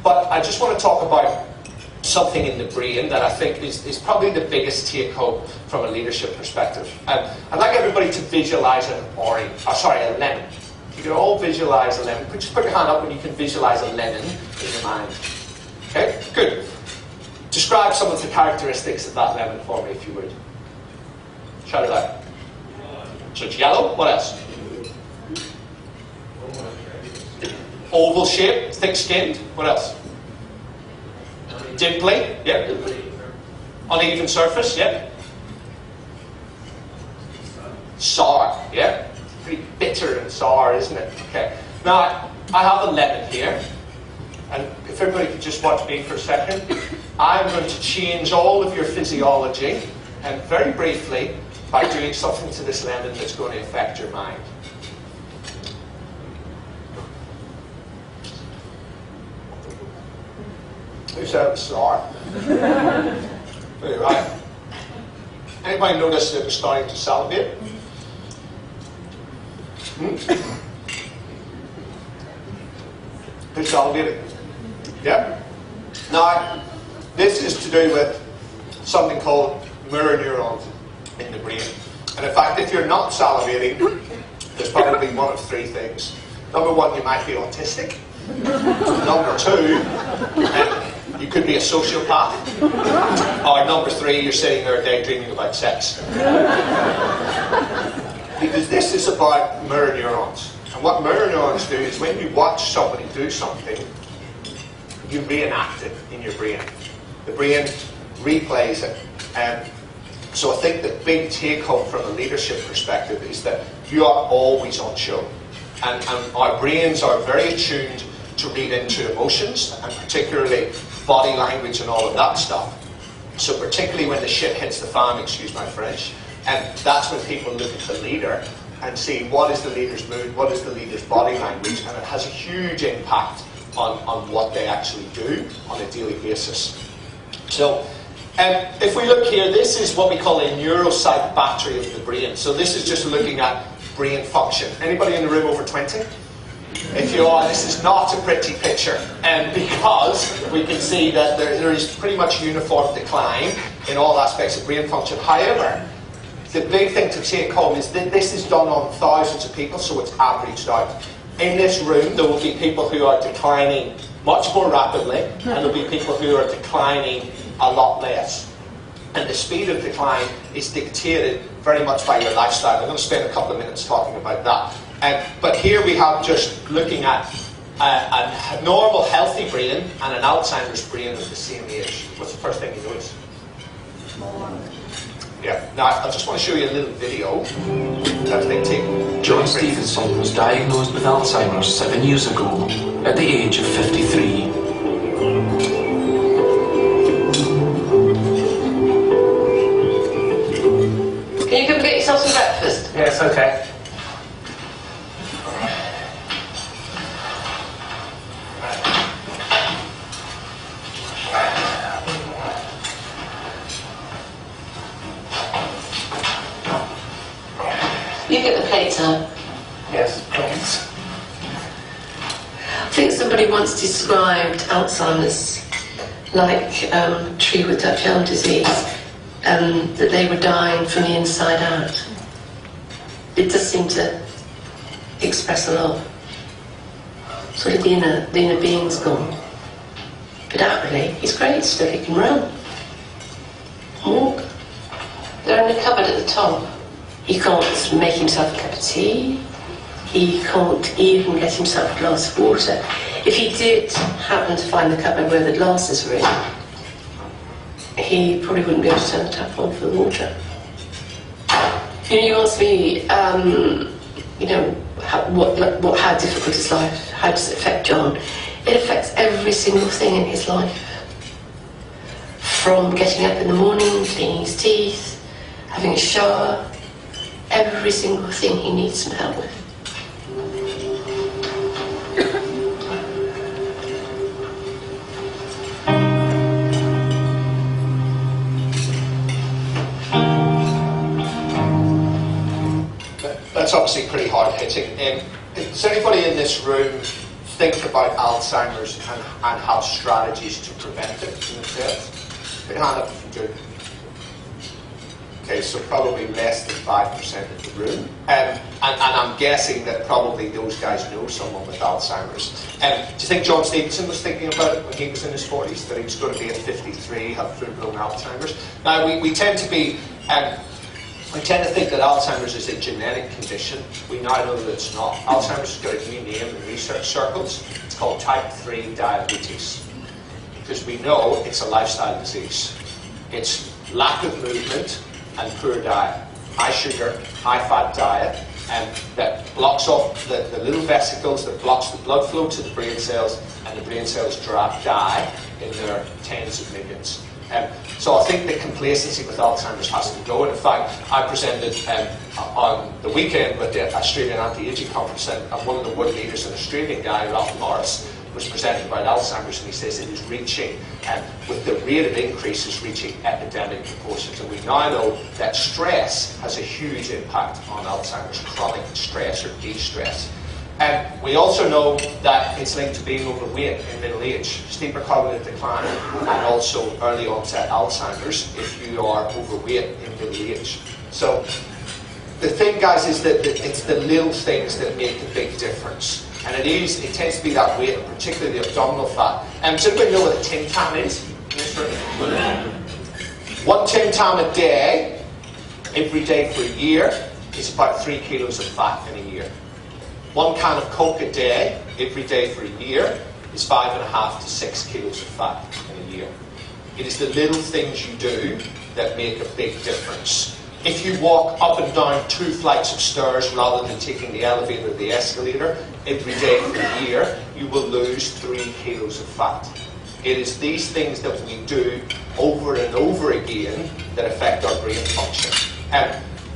But I just want to talk about something in the brain that I think is probably the biggest take-home from a leadership perspective. I'd like everybody to visualise a lemon. You can all visualise a lemon. Just put your hand up when you can visualise a lemon in your mind. Okay, good. Describe some of the characteristics of that lemon for me, if you would. Shout it out. So it's yellow. What else? Oval shape, thick-skinned. What else? Dimply. Yep. Uneven surface. Yep. Sour. Yep. Pretty bitter and sour, isn't it? Okay. Now, I have a lemon here. And if everybody could just watch me for a second, I'm going to change all of your physiology, and very briefly, by doing something to this lemon that's going to affect your mind. Who said it was sour? Right. Anybody notice that it was starting to salivate? Who's salivating? Yeah? Now, this is to do with something called mirror neurons in the brain. And in fact, if you're not salivating, there's probably one of three things. Number one, you might be autistic. Number two, you could be a sociopath. Or number three, you're sitting there daydreaming about sex. Because this is about mirror neurons. And what mirror neurons do is when you watch somebody do something, you reenact it in your brain. The brain replays it. So I think the big take-home from a leadership perspective is that you are always on show. And our brains are very attuned to read into emotions, and particularly body language and all of that stuff. So particularly when the shit hits the fan, excuse my French, and that's when people look at the leader and see what is the leader's mood, what is the leader's body language, and it has a huge impact on what they actually do on a daily basis. So if we look here, this is what we call a neuropsych battery of the brain. So this is just looking at brain function. Anybody in the room over 20? If you are, this is not a pretty picture, because we can see that there is pretty much uniform decline in all aspects of brain function. However, the big thing to take home is that this is done on thousands of people, so it's averaged out. In this room, there will be people who are declining much more rapidly, and there will be people who are declining a lot less. And the speed of decline is dictated very much by your lifestyle. I'm going to spend a couple of minutes talking about that. But here we have just looking at a normal, healthy brain and an Alzheimer's brain of the same age. What's the first thing you notice? Yeah. Now, I just want to show you a little video that they take. John Stevenson was diagnosed with Alzheimer's 7 years ago at the age of 53. Can you come and get yourself some breakfast? Yes, okay. You get the plates out. Yes, thanks. I think somebody once described Alzheimer's like a tree with Dutch elm disease, that they were dying from the inside out. It does seem to express a lot. Sort of the inner being's gone. But outwardly, he's great still. He can run, walk. They're in the cupboard at the top. He can't make himself a cup of tea. He can't even get himself a glass of water. If he did happen to find the cupboard where the glasses were in, he probably wouldn't be able to turn the tap on for the water. You ask me, how difficult is life? How does it affect John? It affects every single thing in his life. From getting up in the morning, cleaning his teeth, having a shower, every single thing he needs some help with. That's obviously pretty hard hitting. Does anybody in this room think about Alzheimer's and have strategies to prevent it in themselves? Put your hand up if you do. Okay, so probably less than 5% of the room. And I'm guessing that probably those guys know someone with Alzheimer's. Do you think John Stevenson was thinking about it when he was in his 40s, that he was going to be at 53, have full-blown Alzheimer's? Now, we tend to be... we tend to think that Alzheimer's is a genetic condition. We now know that it's not. Alzheimer's has got a new name in research circles. It's called type 3 diabetes. Because we know it's a lifestyle disease. It's lack of movement and poor diet. High sugar, high fat diet, and that blocks off the little vesicles, that blocks the blood flow to the brain cells, and the brain cells die in their tens of millions. So I think the complacency with Alzheimer's has to go. And in fact, I presented on the weekend with the Australian Anti-Aging Conference, and one of the world leaders, an Australian guy, Ralph Morris, was presenting about Alzheimer's, and he says it is reaching, with the rate of increase, is reaching epidemic proportions. And we now know that stress has a huge impact on Alzheimer's, chronic stress or de-stress. We also know that it's linked to being overweight in middle age, steeper cognitive decline, and also early onset Alzheimer's if you are overweight in middle age. So the thing, guys, is that it's the little things that make the big difference. And it tends to be that weight, and particularly the abdominal fat. Does anybody know what a Tim Tam is? One Tim Tam a day, every day for a year, is about 3 kilos of fat in a year. 1 can of Coke a day, every day for a year, is 5.5 to 6 kilos of fat in a year. It is the little things you do that make a big difference. If you walk up and down 2 flights of stairs rather than taking the elevator or the escalator every day for a year, you will lose 3 kilos of fat. It is these things that we do over and over again that affect our brain function.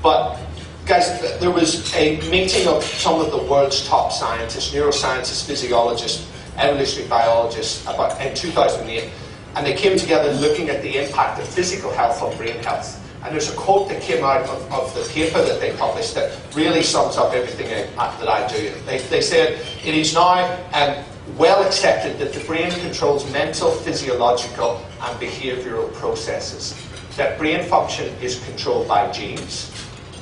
But guys, there was a meeting of some of the world's top scientists, neuroscientists, physiologists, evolutionary biologists, in 2008, and they came together looking at the impact of physical health on brain health. And there's a quote that came out of the paper that they published that really sums up everything that I do. They said, it is now well accepted that the brain controls mental, physiological and behavioural processes. That brain function is controlled by genes.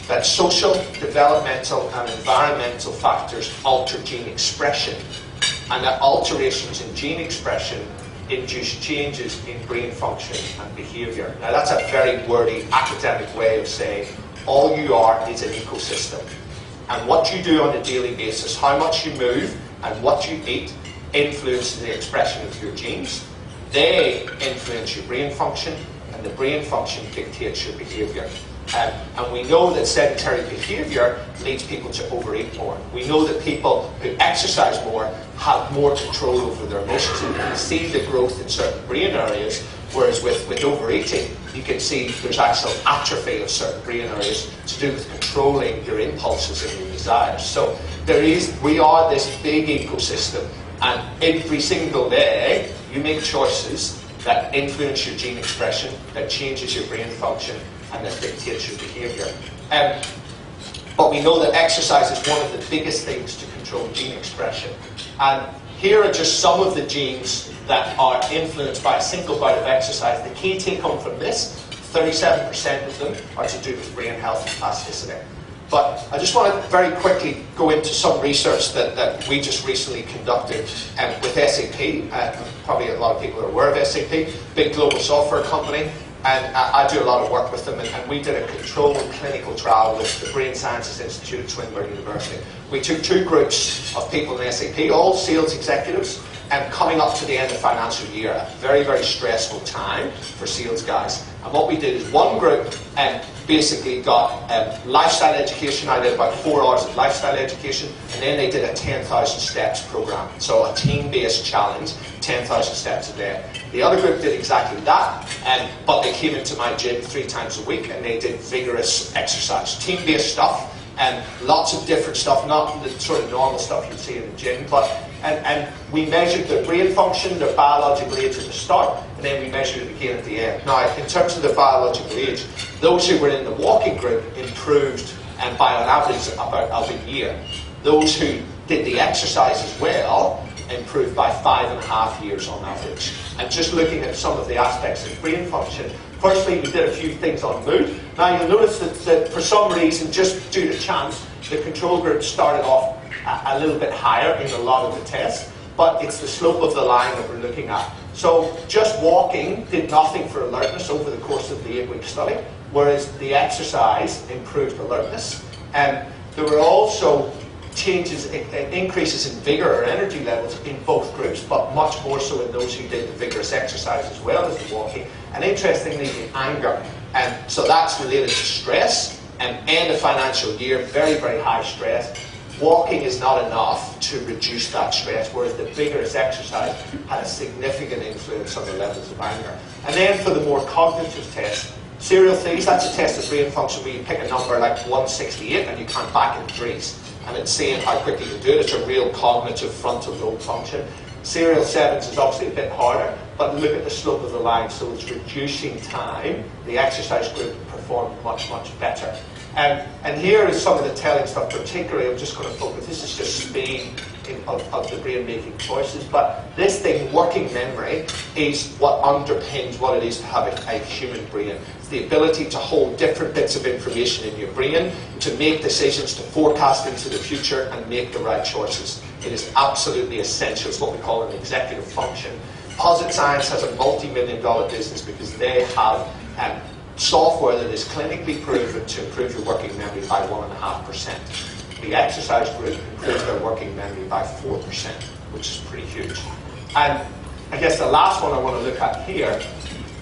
That social, developmental and environmental factors alter gene expression. And that alterations in gene expression induce changes in brain function and behaviour. Now that's a very wordy academic way of saying all you are is an ecosystem. And what you do on a daily basis, how much you move and what you eat, influences the expression of your genes. They influence your brain function, and the brain function dictates your behaviour. And we know that sedentary behaviour leads people to overeat more. We know that people who exercise more have more control over their emotions, and you can see the growth in certain brain areas, whereas with overeating, you can see there's actual atrophy of certain brain areas to do with controlling your impulses and your desires. So we are this big ecosystem, and every single day you make choices that influence your gene expression, that changes your brain function, and that dictates your behaviour. But we know that exercise is one of the biggest things to control gene expression. And here are just some of the genes that are influenced by a single bout of exercise. The key take home from this, 37% of them are to do with brain health and plasticity. But I just want to very quickly go into some research that we just recently conducted with SAP. Probably a lot of people are aware of SAP, big global software company. And I do a lot of work with them, and we did a controlled clinical trial with the Brain Sciences Institute at Swinburne University. We took 2 groups of people in SAP, all sales executives, and coming up to the end of the financial year, a very, very stressful time for sales guys. And what we did is one group basically got lifestyle education. I did about 4 hours of lifestyle education, and then they did a 10,000 steps program. So a team-based challenge, 10,000 steps a day. The other group did exactly that, but they came into my gym 3 times a week, and they did vigorous exercise, team-based stuff, and lots of different stuff, not the sort of normal stuff you'd see in the gym, but and we measured their brain function, their biological age at the start, and then we measured it again at the end. Now, in terms of their biological age, those who were in the walking group improved, and by an average about a year. Those who did the exercise as well improved by 5.5 years on average. And just looking at some of the aspects of brain function, firstly, we did a few things on mood. Now, you'll notice that for some reason, just due to chance, the control group started off a little bit higher in a lot of the tests, but it's the slope of the line that we're looking at. So just walking did nothing for alertness over the course of the 8-week study, whereas the exercise improved alertness. And there were also changes, increases in vigor or energy levels in both groups, but much more so in those who did the vigorous exercise as well as the walking. And interestingly, the anger. And so that's related to stress. And end of financial year, very, very high stress. Walking is not enough to reduce that stress, whereas the vigorous exercise had a significant influence on the levels of anger. And then for the more cognitive tests, serial threes, that's a test of brain function where you pick a number like 168 and you count back in threes. And it's seeing how quickly you can do it. It's a real cognitive frontal lobe function. Serial sevens is obviously a bit harder, but look at the slope of the line. So it's reducing time. The exercise group performed much, much better. And here is some of the telling stuff, particularly, I'm just going to focus, this is just speed of the brain making choices, but this thing, working memory, is what underpins what it is to have a human brain. It's the ability to hold different bits of information in your brain, to make decisions, to forecast into the future and make the right choices. It is absolutely essential. It's what we call an executive function. Posit Science has a multi-million-dollar business because they have software that is clinically proven to improve your working memory by 1.5%. The exercise group improves their working memory by 4%, which is pretty huge. And I guess the last one I want to look at here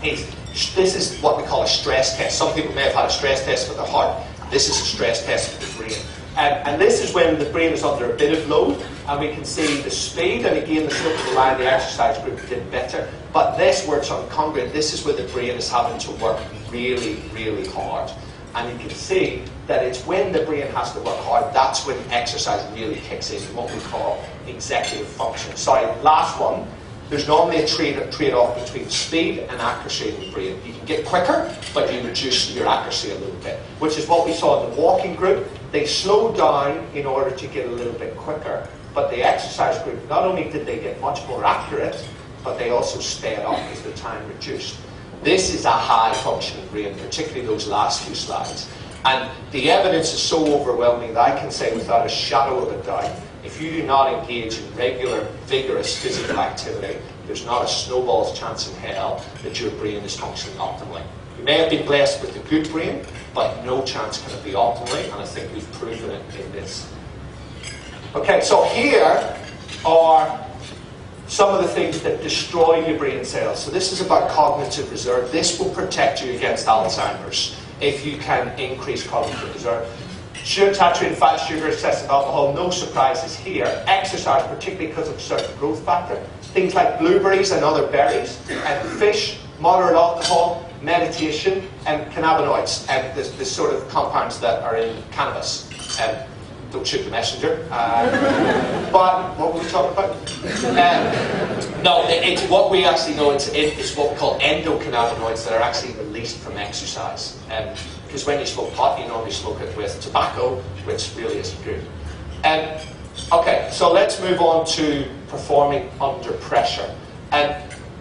is, this is what we call a stress test. Some people may have had a stress test for the heart. This is a stress test for the brain. And this is when the brain is under a bit of load, and we can see the speed, and again, the slope of the line, the exercise group did better. But this, where it's uncongruent, this is where the brain is having to work really, really hard. And you can see that it's when the brain has to work hard, that's when exercise really kicks in, what we call executive function. Sorry, last one. There's normally a trade-off between speed and accuracy in the brain. You can get quicker, but you reduce your accuracy a little bit, which is what we saw in the walking group. They slowed down in order to get a little bit quicker, but the exercise group, not only did they get much more accurate, but they also sped up as the time reduced. This is a high-functioning brain, particularly those last few slides. And the evidence is so overwhelming that I can say without a shadow of a doubt, if you do not engage in regular, vigorous physical activity, there's not a snowball's chance in hell that your brain is functioning optimally. You may have been blessed with a good brain, but no chance can it be optimally, and I think we've proven it in this. Okay, so here are some of the things that destroy your brain cells. So this is about cognitive reserve. This will protect you against Alzheimer's if you can increase cognitive reserve. Saturated fat, sugar, excessive alcohol, no surprises here. Exercise, particularly because of certain growth factor. Things like blueberries and other berries, and fish, moderate alcohol, meditation, and cannabinoids, and the sort of compounds that are in cannabis. Don't shoot the messenger. But what were we talking about? No, it's what we actually know. It's what we call endocannabinoids that are actually released from exercise. Because when you smoke pot, you normally smoke it with tobacco, which really isn't good. Okay, so let's move on to performing under pressure. And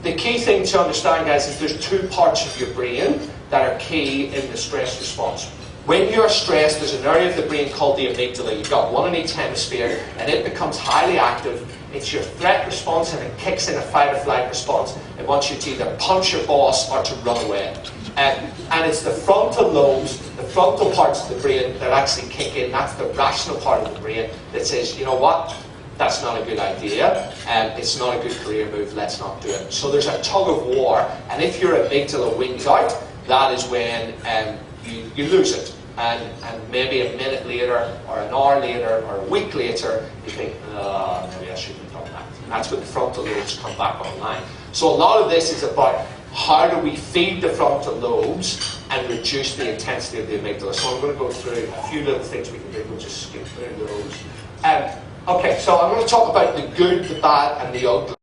the key thing to understand, guys, is there's two parts of your brain that are key in the stress response. When you're stressed, there's an area of the brain called the amygdala. You've got one in each hemisphere, and it becomes highly active. It's your threat response, and it kicks in a fight or flight response. It wants you to either punch your boss or to run away. And it's the frontal lobes, the frontal parts of the brain that actually kick in. That's the rational part of the brain that says, you know what, that's not a good idea, and it's not a good career move, let's not do it. So there's a tug of war, and if your amygdala wings out, that is when you lose it. And maybe a minute later, or an hour later, or a week later, you think, maybe I shouldn't have done that. And that's when the frontal lobes come back online. So a lot of this is about how do we feed the frontal lobes and reduce the intensity of the amygdala. So I'm going to go through a few little things we can do. We'll just skip through those. Okay, so I'm going to talk about the good, the bad, and the ugly.